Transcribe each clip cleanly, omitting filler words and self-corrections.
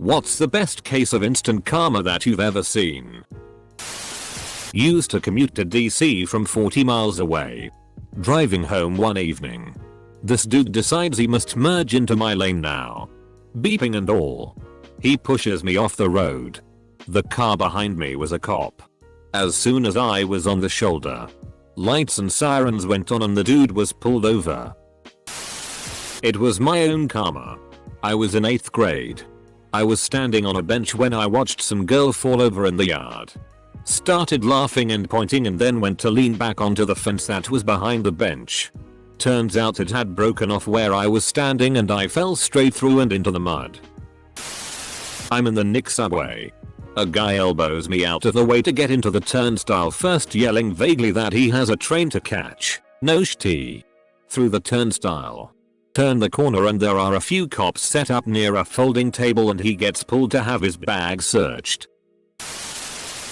What's the best case of instant karma that you've ever seen? Used to commute to DC from 40 miles away. Driving home one evening. This dude decides he must merge into my lane now. Beeping and all. He pushes me off the road. The car behind me was a cop. As soon as I was on the shoulder, lights and sirens went on and the dude was pulled over. It was my own karma. I was in 8th grade. I was standing on a bench when I watched some girl fall over in the yard. Started laughing and pointing and then went to lean back onto the fence that was behind the bench. Turns out it had broken off where I was standing and I fell straight through and into the mud. I'm in the Nick subway. A guy elbows me out of the way to get into the turnstile, first yelling vaguely that he has a train to catch. No shitty. Through the turnstile. Turn the corner and there are a few cops set up near a folding table and he gets pulled to have his bag searched.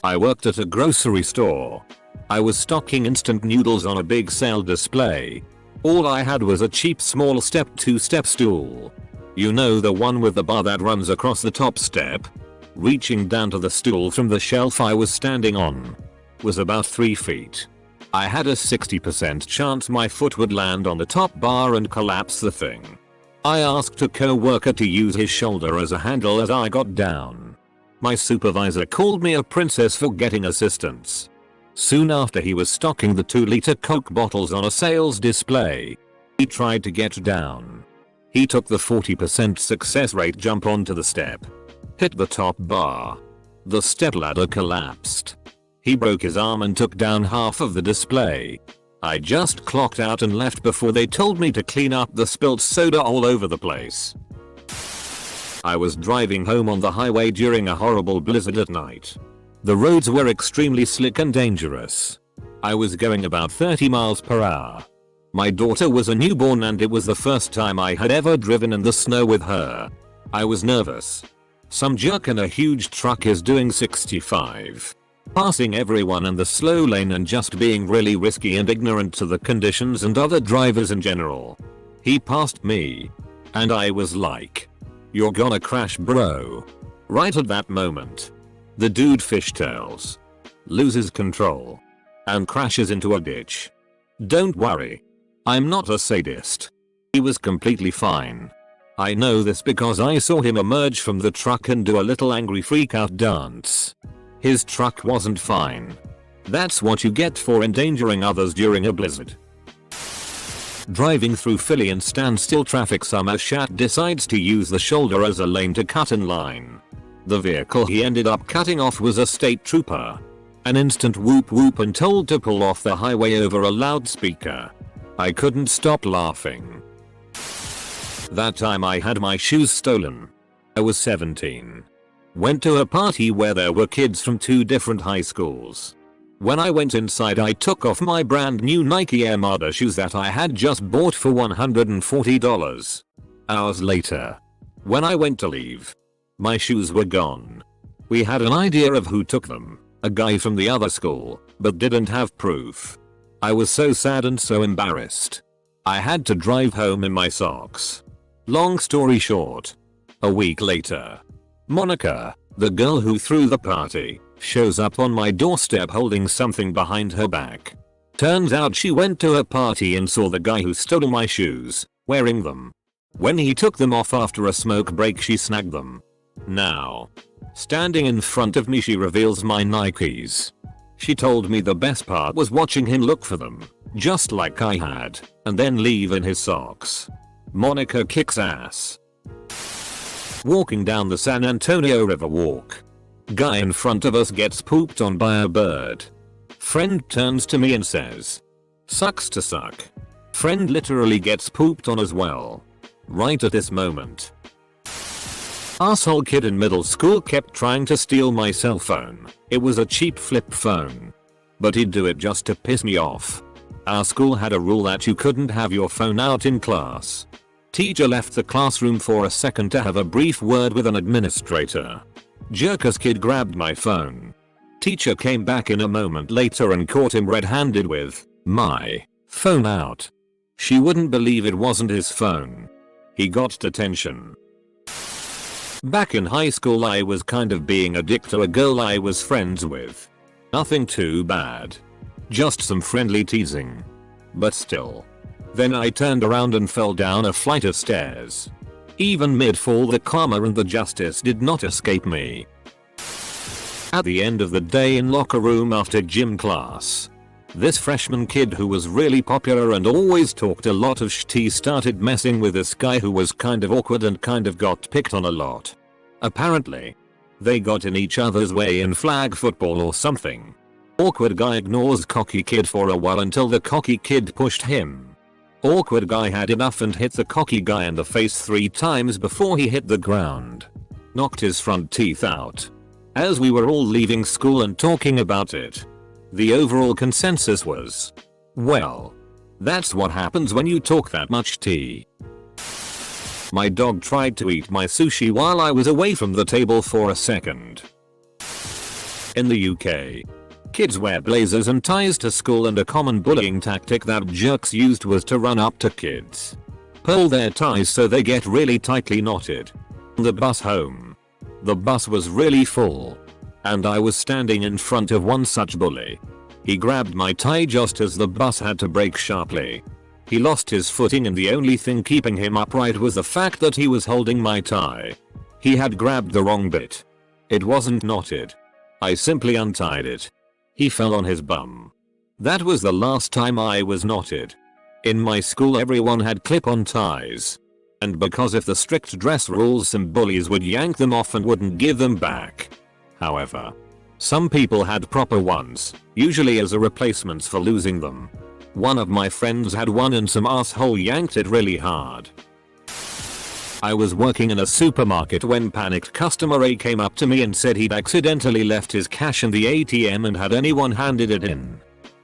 I worked at a grocery store. I was stocking instant noodles on a big sale display. All I had was a cheap small two-step stool. You know, the one with the bar that runs across the top step? Reaching down to the stool from the shelf I was standing on was about 3 feet. I had a 60% chance my foot would land on the top bar and collapse the thing. I asked a co-worker to use his shoulder as a handle as I got down. My supervisor called me a princess for getting assistance. Soon after, he was stocking the 2-liter Coke bottles on a sales display. He tried to get down. He took the 40% success rate jump onto the step. Hit the top bar. The stepladder collapsed. He broke his arm and took down half of the display. I just clocked out and left before they told me to clean up the spilt soda all over the place. I was driving home on the highway during a horrible blizzard at night. The roads were extremely slick and dangerous. I was going about 30 miles per hour. My daughter was a newborn and it was the first time I had ever driven in the snow with her. I was nervous. Some jerk in a huge truck is doing 65. Passing everyone in the slow lane and just being really risky and ignorant to the conditions and other drivers in general. He passed me. And I was like, "You're gonna crash, bro." Right at that moment, the dude fishtails, loses control, and crashes into a ditch. Don't worry. I'm not a sadist. He was completely fine. I know this because I saw him emerge from the truck and do a little angry freakout dance. His truck wasn't fine. That's what you get for endangering others during a blizzard. Driving through Philly in standstill traffic, some shat decides to use the shoulder as a lane to cut in line. The vehicle he ended up cutting off was a state trooper. An instant whoop whoop and told to pull off the highway over a loudspeaker. I couldn't stop laughing. That time I had my shoes stolen. I was 17. Went to a party where there were kids from 2 different high schools. When I went inside, I took off my brand new Nike Air Maada shoes that I had just bought for $140. Hours later, when I went to leave, my shoes were gone. We had an idea of who took them, a guy from the other school, but didn't have proof. I was so sad and so embarrassed. I had to drive home in my socks. Long story short, a week later, Monica, the girl who threw the party, shows up on my doorstep holding something behind her back. Turns out she went to a party and saw the guy who stole my shoes, wearing them. When he took them off after a smoke break, she snagged them. Now, standing in front of me, she reveals my Nikes. She told me the best part was watching him look for them, just like I had, and then leave in his socks. Monica kicks ass. Walking down the San Antonio River Walk. Guy in front of us gets pooped on by a bird. Friend turns to me and says, "Sucks to suck." Friend literally gets pooped on as well. Right at this moment. Asshole kid in middle school kept trying to steal my cell phone. It was a cheap flip phone. But he'd do it just to piss me off. Our school had a rule that you couldn't have your phone out in class. Teacher left the classroom for a second to have a brief word with an administrator. Jerkus kid grabbed my phone. Teacher came back in a moment later and caught him red-handed with my phone out. She wouldn't believe it wasn't his phone. He got detention. Back in high school I was kind of being a dick to a girl I was friends with. Nothing too bad. Just some friendly teasing. But still. Then I turned around and fell down a flight of stairs. Even mid-fall the karma and the justice did not escape me. At the end of the day in locker room after gym class, this freshman kid who was really popular and always talked a lot of shit started messing with this guy who was kind of awkward and kind of got picked on a lot. Apparently, they got in each other's way in flag football or something. Awkward guy ignores cocky kid for a while until the cocky kid pushed him. Awkward guy had enough and hit the cocky guy in the face 3 times before he hit the ground. Knocked his front teeth out. As we were all leaving school and talking about it, the overall consensus was, well, that's what happens when you talk that much tea. My dog tried to eat my sushi while I was away from the table for a second. In the UK, kids wear blazers and ties to school, and a common bullying tactic that jerks used was to run up to kids, pull their ties so they get really tightly knotted. The bus home. The bus was really full, and I was standing in front of one such bully. He grabbed my tie just as the bus had to brake sharply. He lost his footing, and the only thing keeping him upright was the fact that he was holding my tie. He had grabbed the wrong bit. It wasn't knotted. I simply untied it. He fell on his bum. That was the last time I was knotted. In my school everyone had clip-on ties. And because of the strict dress rules, some bullies would yank them off and wouldn't give them back. However, some people had proper ones, usually as a replacement for losing them. One of my friends had one and some asshole yanked it really hard. I was working in a supermarket when panicked customer A came up to me and said he'd accidentally left his cash in the ATM and had anyone handed it in.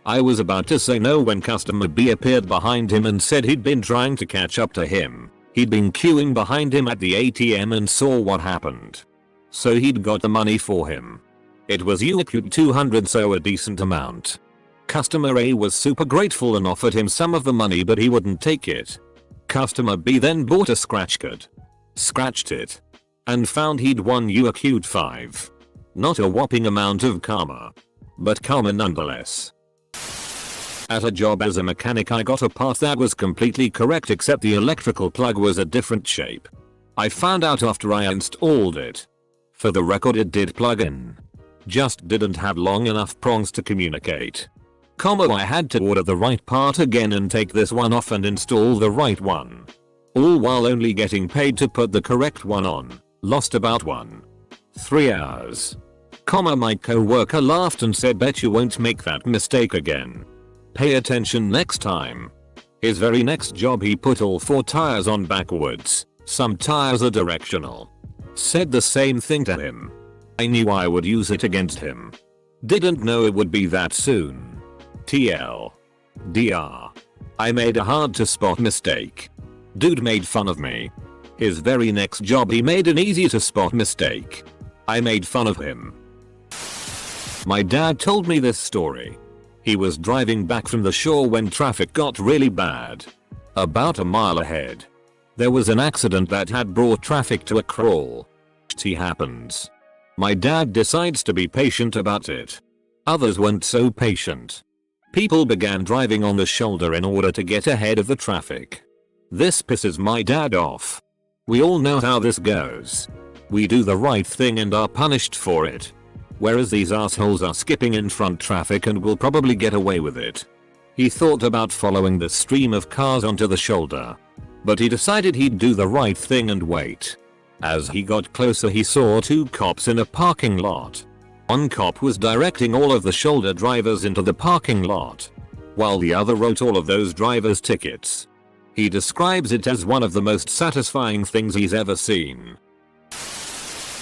I was about to say no when customer B appeared behind him and said he'd been trying to catch up to him. He'd been queuing behind him at the ATM and saw what happened. So he'd got the money for him. It was $200, so a decent amount. Customer A was super grateful and offered him some of the money, but he wouldn't take it. Customer B then bought a scratch card, scratched it, and found he'd won $5. Not a whopping amount of karma, but karma nonetheless. At a job as a mechanic I got a part that was completely correct except the electrical plug was a different shape. I found out after I installed it. For the record, it did plug in. Just didn't have long enough prongs to communicate. I had to order the right part again and take this one off and install the right one. All while only getting paid to put the correct one on. Lost about 3 hours. My co-worker laughed and said, bet you won't make that mistake again. Pay attention next time. His very next job he put all 4 tires on backwards. Some tires are directional. Said the same thing to him. I knew I would use it against him. Didn't know it would be that soon. TL. DR. I made a hard to spot mistake. Dude made fun of me. His very next job he made an easy to spot mistake. I made fun of him. My dad told me this story. He was driving back from the shore when traffic got really bad. About a mile ahead, there was an accident that had brought traffic to a crawl. It happens. My dad decides to be patient about it. Others weren't so patient. People began driving on the shoulder in order to get ahead of the traffic. This pisses my dad off. We all know how this goes. We do the right thing and are punished for it. Whereas these assholes are skipping in front traffic and will probably get away with it. He thought about following the stream of cars onto the shoulder. But he decided he'd do the right thing and wait. As he got closer he saw 2 cops in a parking lot. One cop was directing all of the shoulder drivers into the parking lot, while the other wrote all of those drivers tickets. He describes it as one of the most satisfying things he's ever seen.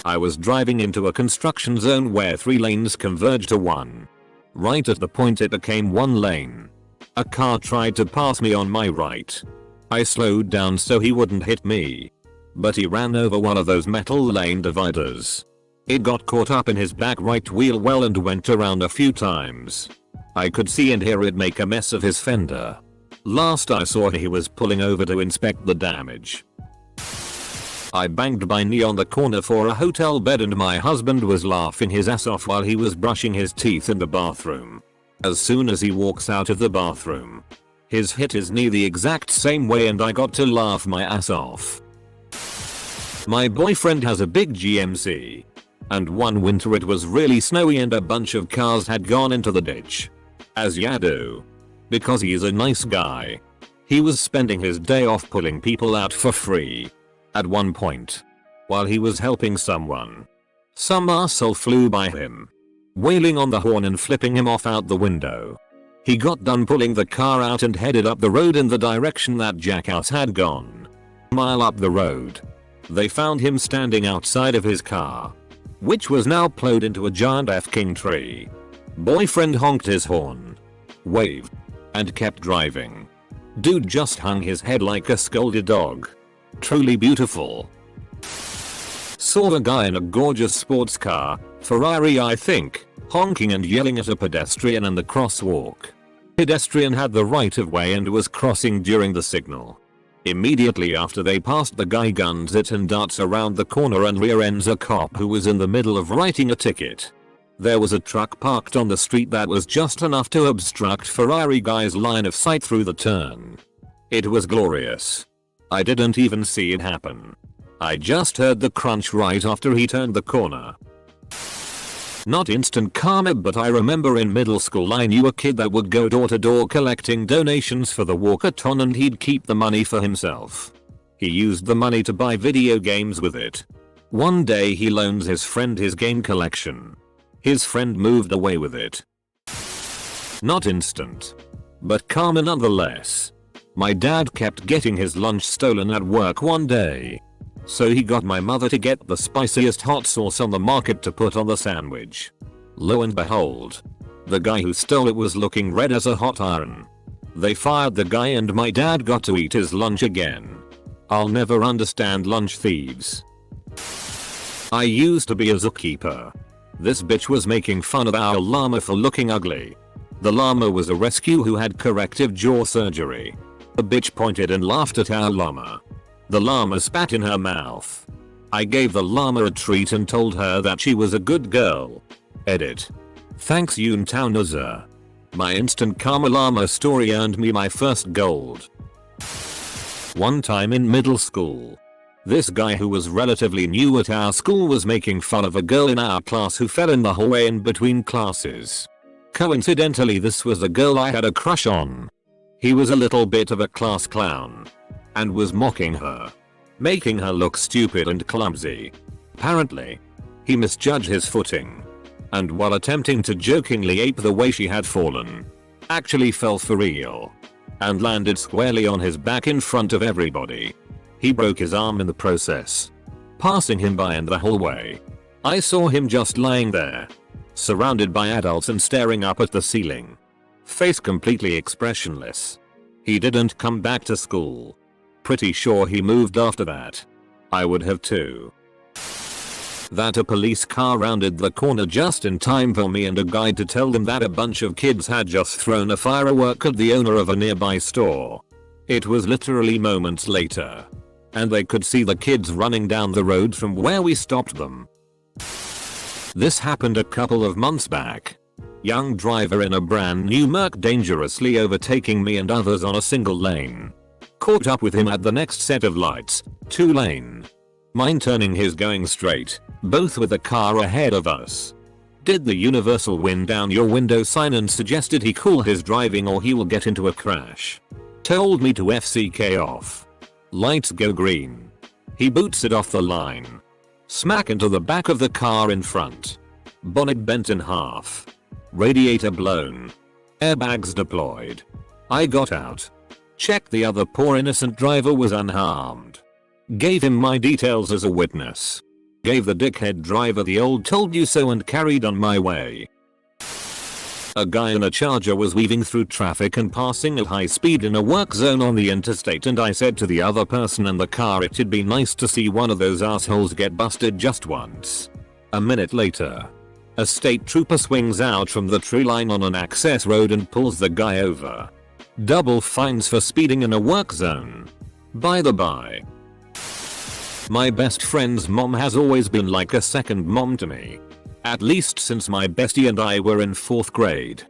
I was driving into a construction zone where 3 lanes converged to one. Right at the point it became 1 lane. A car tried to pass me on my right. I slowed down so he wouldn't hit me. But he ran over one of those metal lane dividers. It got caught up in his back right wheel well and went around a few times. I could see and hear it make a mess of his fender. Last I saw he was pulling over to inspect the damage. I banged my knee on the corner for a hotel bed and my husband was laughing his ass off while he was brushing his teeth in the bathroom. As soon as he walks out of the bathroom, he's hit his knee the exact same way and I got to laugh my ass off. My boyfriend has a big GMC. And one winter it was really snowy and a bunch of cars had gone into the ditch. As ya do. Because he is a nice guy. He was spending his day off pulling people out for free. At one point, while he was helping someone, some arsehole flew by him, wailing on the horn and flipping him off out the window. He got done pulling the car out and headed up the road in the direction that jackass had gone. A mile up the road, they found him standing outside of his car, which was now plowed into a giant f-king tree. Boyfriend honked his horn, waved, and kept driving. Dude just hung his head like a scolded dog. Truly beautiful. Saw a guy in a gorgeous sports car, Ferrari I think, honking and yelling at a pedestrian in the crosswalk. Pedestrian had the right of way and was crossing during the signal. Immediately after they passed, the guy guns it and darts around the corner and rear ends a cop who was in the middle of writing a ticket. There was a truck parked on the street that was just enough to obstruct Ferrari guy's line of sight through the turn. It was glorious. I didn't even see it happen. I just heard the crunch right after he turned the corner. Not instant karma, but I remember in middle school I knew a kid that would go door to door collecting donations for the walkathon and he'd keep the money for himself. He used the money to buy video games with it. One day he loans his friend his game collection. His friend moved away with it. Not instant, but karma nonetheless. My dad kept getting his lunch stolen at work one day. So he got my mother to get the spiciest hot sauce on the market to put on the sandwich. Lo and behold, the guy who stole it was looking red as a hot iron. They fired the guy and my dad got to eat his lunch again. I'll never understand lunch thieves. I used to be a zookeeper. This bitch was making fun of our llama for looking ugly. The llama was a rescue who had corrective jaw surgery. The bitch pointed and laughed at our llama. The llama spat in her mouth. I gave the llama a treat and told her that she was a good girl. Edit. Thanks Yuntaunuza. My instant karma llama story earned me my first gold. One time in middle school, this guy who was relatively new at our school was making fun of a girl in our class who fell in the hallway in between classes. Coincidentally, this was the girl I had a crush on. He was a little bit of a class clown and was mocking her, making her look stupid and clumsy. Apparently, he misjudged his footing, and while attempting to jokingly ape the way she had fallen, actually fell for real and landed squarely on his back in front of everybody. He broke his arm in the process, passing him by in the hallway. I saw him just lying there, surrounded by adults and staring up at the ceiling, face completely expressionless. He didn't come back to school. Pretty sure he moved after that. I would have too. That a police car rounded the corner just in time for me and a guide to tell them that a bunch of kids had just thrown a firework at the owner of a nearby store. It was literally moments later, and they could see the kids running down the road from where we stopped them. This happened a couple of months back. Young driver in a brand new Merc dangerously overtaking me and others on a single lane. Caught up with him at the next set of lights, 2 lane. Mine turning, his going straight, both with a car ahead of us. Did the universal wind down your window sign and suggested he cool his driving or he will get into a crash. Told me to FCK off. Lights go green. He boots it off the line. Smack into the back of the car in front. Bonnet bent in half. Radiator blown. Airbags deployed. I got out. Checked the other poor innocent driver was unharmed. Gave him my details as a witness. Gave the dickhead driver the old told you so and carried on my way. A guy in a Charger was weaving through traffic and passing at high speed in a work zone on the interstate, and I said to the other person in the car it'd be nice to see one of those assholes get busted just once. A minute later, a state trooper swings out from the tree line on an access road and pulls the guy over. Double fines for speeding in a work zone. By the by. My best friend's mom has always been like a second mom to me. At least since my bestie and I were in 4th grade.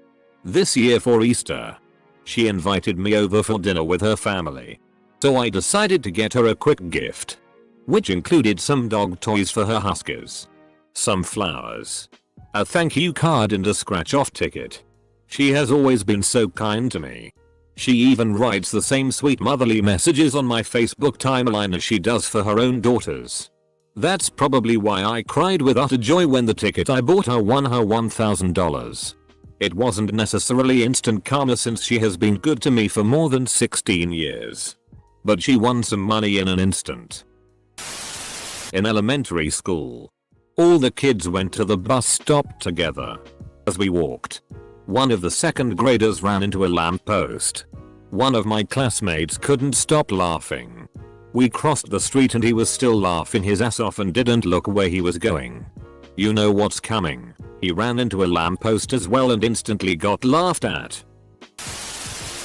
This year for Easter, she invited me over for dinner with her family. So I decided to get her a quick gift, which included some dog toys for her huskies, some flowers, a thank you card and a scratch-off ticket. She has always been so kind to me. She even writes the same sweet motherly messages on my Facebook timeline as she does for her own daughters. That's probably why I cried with utter joy when the ticket I bought her won her $1,000. It wasn't necessarily instant karma since she has been good to me for more than 16 years. But she won some money in an instant. In elementary school, all the kids went to the bus stop together. As we walked, one of the 2nd graders ran into a lamppost. One of my classmates couldn't stop laughing. We crossed the street and he was still laughing his ass off and didn't look where he was going. You know what's coming. He ran into a lamppost as well and instantly got laughed at.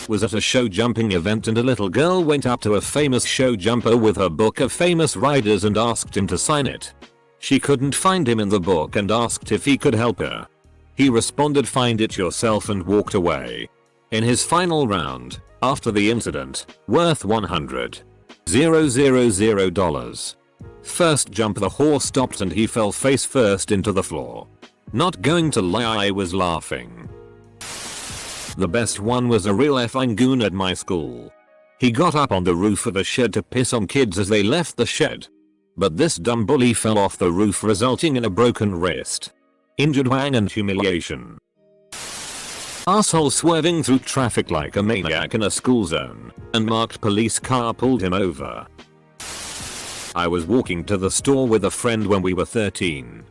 Was at a show jumping event and a little girl went up to a famous show jumper with her book of famous riders and asked him to sign it. She couldn't find him in the book and asked if he could help her. He responded, "Find it yourself," and walked away. In his final round, after the incident, worth $100,000. First jump, the horse stopped and he fell face first into the floor. Not going to lie, I was laughing. The best one was a real effing goon at my school. He got up on the roof of the shed to piss on kids as they left the shed. But this dumb bully fell off the roof, resulting in a broken wrist, injured wang and humiliation. Asshole swerving through traffic like a maniac in a school zone, and marked police car pulled him over. I was walking to the store with a friend when we were 13.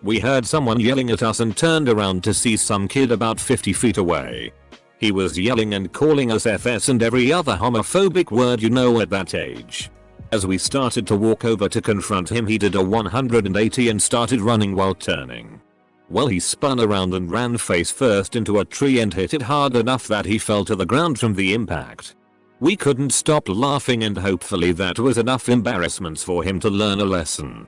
We heard someone yelling at us and turned around to see some kid about 50 feet away. He was yelling and calling us FS and every other homophobic word you know at that age. As we started to walk over to confront him, he did a 180 and started running while turning. Well, he spun around and ran face first into a tree and hit it hard enough that he fell to the ground from the impact. We couldn't stop laughing and hopefully that was enough embarrassments for him to learn a lesson.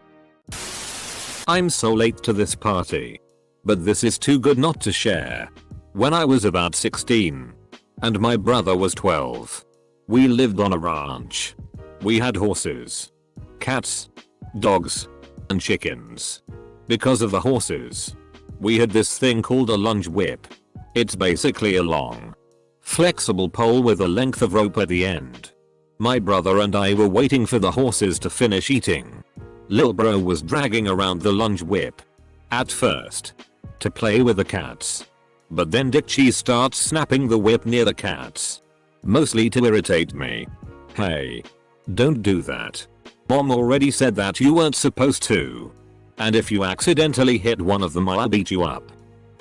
I'm so late to this party, but this is too good not to share. When I was about 16 and my brother was 12, we lived on a ranch. We had horses, cats, dogs, and chickens. Because of the horses, we had this thing called a lunge whip. It's basically a long, flexible pole with a length of rope at the end. My brother and I were waiting for the horses to finish eating. Lil bro was dragging around the lunge whip. At first, to play with the cats. But then Dick Cheese starts snapping the whip near the cats. Mostly to irritate me. Hey, don't do that. Mom already said that you weren't supposed to. And if you accidentally hit one of them, I'll beat you up.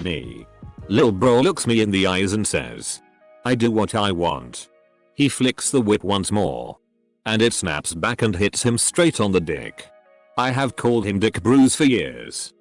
Me. Lil bro looks me in the eyes and says, I do what I want. He flicks the whip once more. And it snaps back and hits him straight on the dick. I have called him Dick Bruise for years.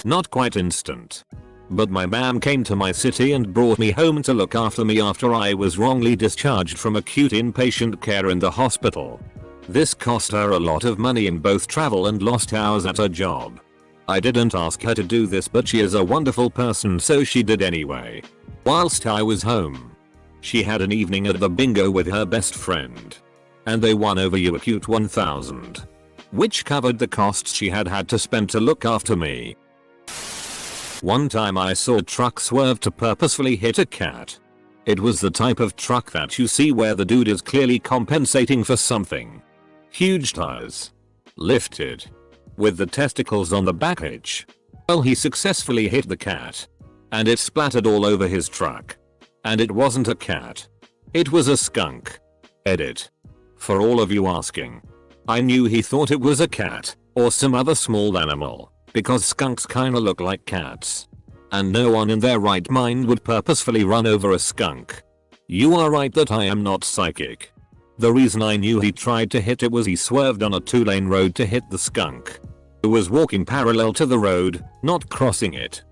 Not quite instant. But my mom came to my city and brought me home to look after me after I was wrongly discharged from acute inpatient care in the hospital. This cost her a lot of money in both travel and lost hours at her job. I didn't ask her to do this, but she is a wonderful person, so she did anyway. Whilst I was home, she had an evening at the bingo with her best friend. And they won over acute 1000. Which covered the costs she had to spend to look after me. One time I saw a truck swerve to purposefully hit a cat. It was the type of truck that you see where the dude is clearly compensating for something. Huge tires. Lifted. With the testicles on the back edge. Well, he successfully hit the cat. And it splattered all over his truck. And it wasn't a cat. It was a skunk. Edit. For all of you asking. I knew he thought it was a cat, or some other small animal. Because skunks kinda look like cats. And no one in their right mind would purposefully run over a skunk. You are right that I am not psychic. The reason I knew he tried to hit it was he swerved on a 2-lane road to hit the skunk, who was walking parallel to the road, not crossing it.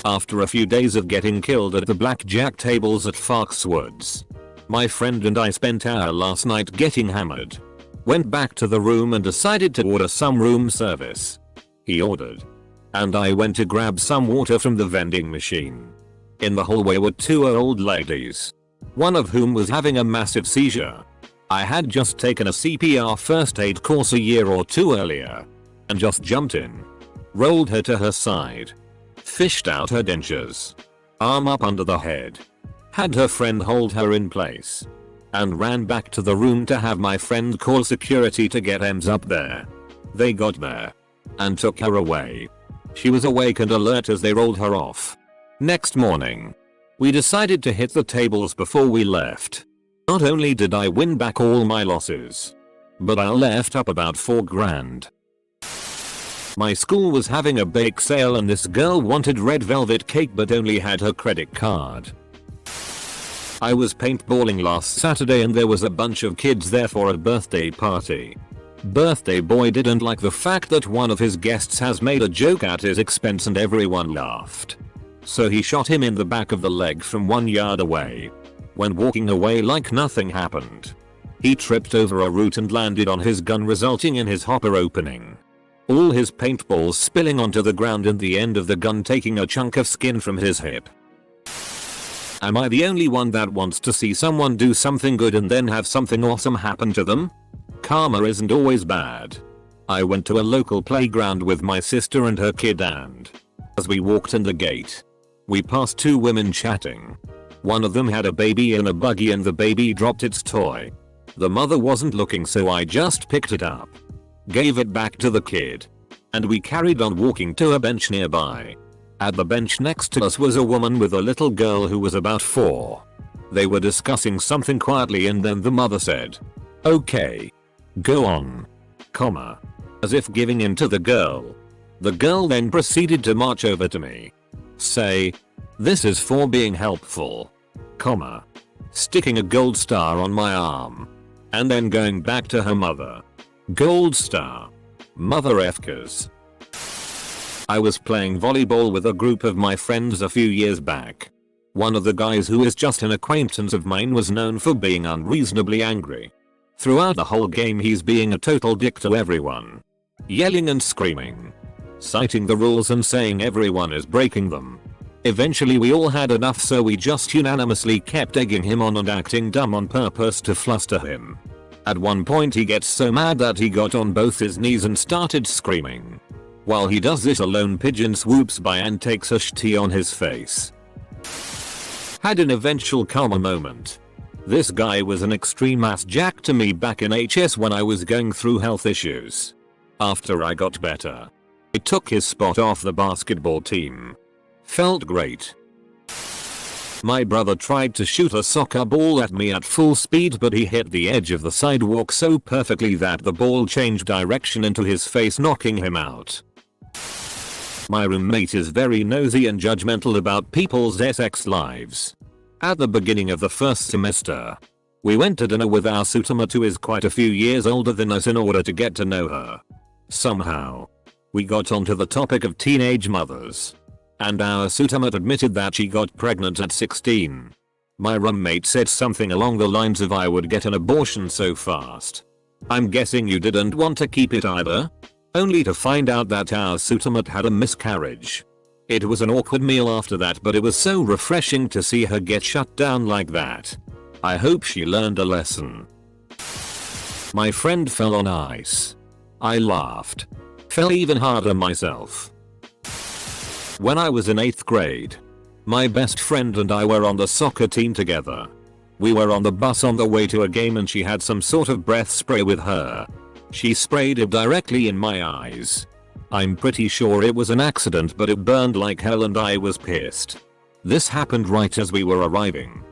After a few days of getting killed at the blackjack tables at Foxwoods, my friend and I spent our last night getting hammered. Went back to the room and decided to order some room service. He ordered. And I went to grab some water from the vending machine. In the hallway were two old ladies. One of whom was having a massive seizure. I had just taken a CPR first aid course a year or two earlier. And just jumped in. Rolled her to her side. Fished out her dentures. Arm up under the head. Had her friend hold her in place. And ran back to the room to have my friend call security to get EMS up there. They got there. And took her away. She was awake and alert as they rolled her off. Next morning. We decided to hit the tables before we left. Not only did I win back all my losses. But I left up about $4 grand. My school was having a bake sale and this girl wanted red velvet cake but only had her credit card. I was paintballing last Saturday and there was a bunch of kids there for a birthday party. Birthday boy didn't like the fact that one of his guests has made a joke at his expense and everyone laughed. So he shot him in the back of the leg from 1 yard away. When walking away like nothing happened. He tripped over a root and landed on his gun resulting in his hopper opening. All his paintballs spilling onto the ground and the end of the gun taking a chunk of skin from his hip. Am I the only one that wants to see someone do something good and then have something awesome happen to them? Karma isn't always bad. I went to a local playground with my sister and her kid and as we walked in the gate, we passed two women chatting. One of them had a baby in a buggy and the baby dropped its toy. The mother wasn't looking so I just picked it up. Gave it back to the kid. And we carried on walking to a bench nearby. At the bench next to us was a woman with a little girl who was about 4. They were discussing something quietly and then the mother said, "Okay. Go on." Comma. As if giving in to the girl. The girl then proceeded to march over to me. Say, "This is for being helpful." Comma. Sticking a gold star on my arm. And then going back to her mother. Gold star. Mother effkers. I was playing volleyball with a group of my friends a few years back. One of the guys who is just an acquaintance of mine was known for being unreasonably angry. Throughout the whole game he's being a total dick to everyone. Yelling and screaming. Citing the rules and saying everyone is breaking them. Eventually we all had enough so we just unanimously kept egging him on and acting dumb on purpose to fluster him. At one point he gets so mad that he got on both his knees and started screaming. While he does this a lone pigeon swoops by and takes a shitty on his face. Had an eventual karma moment. This guy was an extreme ass jack to me back in HS when I was going through health issues. After I got better. I took his spot off the basketball team. Felt great. My brother tried to shoot a soccer ball at me at full speed but he hit the edge of the sidewalk so perfectly that the ball changed direction into his face knocking him out. My roommate is very nosy and judgmental about people's sex lives. At the beginning of the first semester, we went to dinner with our Sutama who is quite a few years older than us in order to get to know her. Somehow, we got onto the topic of teenage mothers. And our Sutama admitted that she got pregnant at 16. My roommate said something along the lines of I would get an abortion so fast. I'm guessing you didn't want to keep it either? Only to find out that our Sutama had a miscarriage. It was an awkward meal after that but it was so refreshing to see her get shut down like that. I hope she learned a lesson. My friend fell on ice. I laughed. Fell even harder myself. When I was in 8th grade, my best friend and I were on the soccer team together. We were on the bus on the way to a game and she had some sort of breath spray with her. She sprayed it directly in my eyes. I'm pretty sure it was an accident but it burned like hell and I was pissed. This happened right as we were arriving.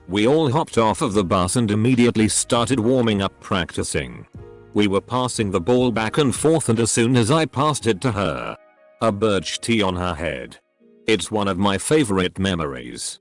We all hopped off of the bus and immediately started warming up practicing. We were passing the ball back and forth and as soon as I passed it to her, a birch tea on her head. It's one of my favorite memories.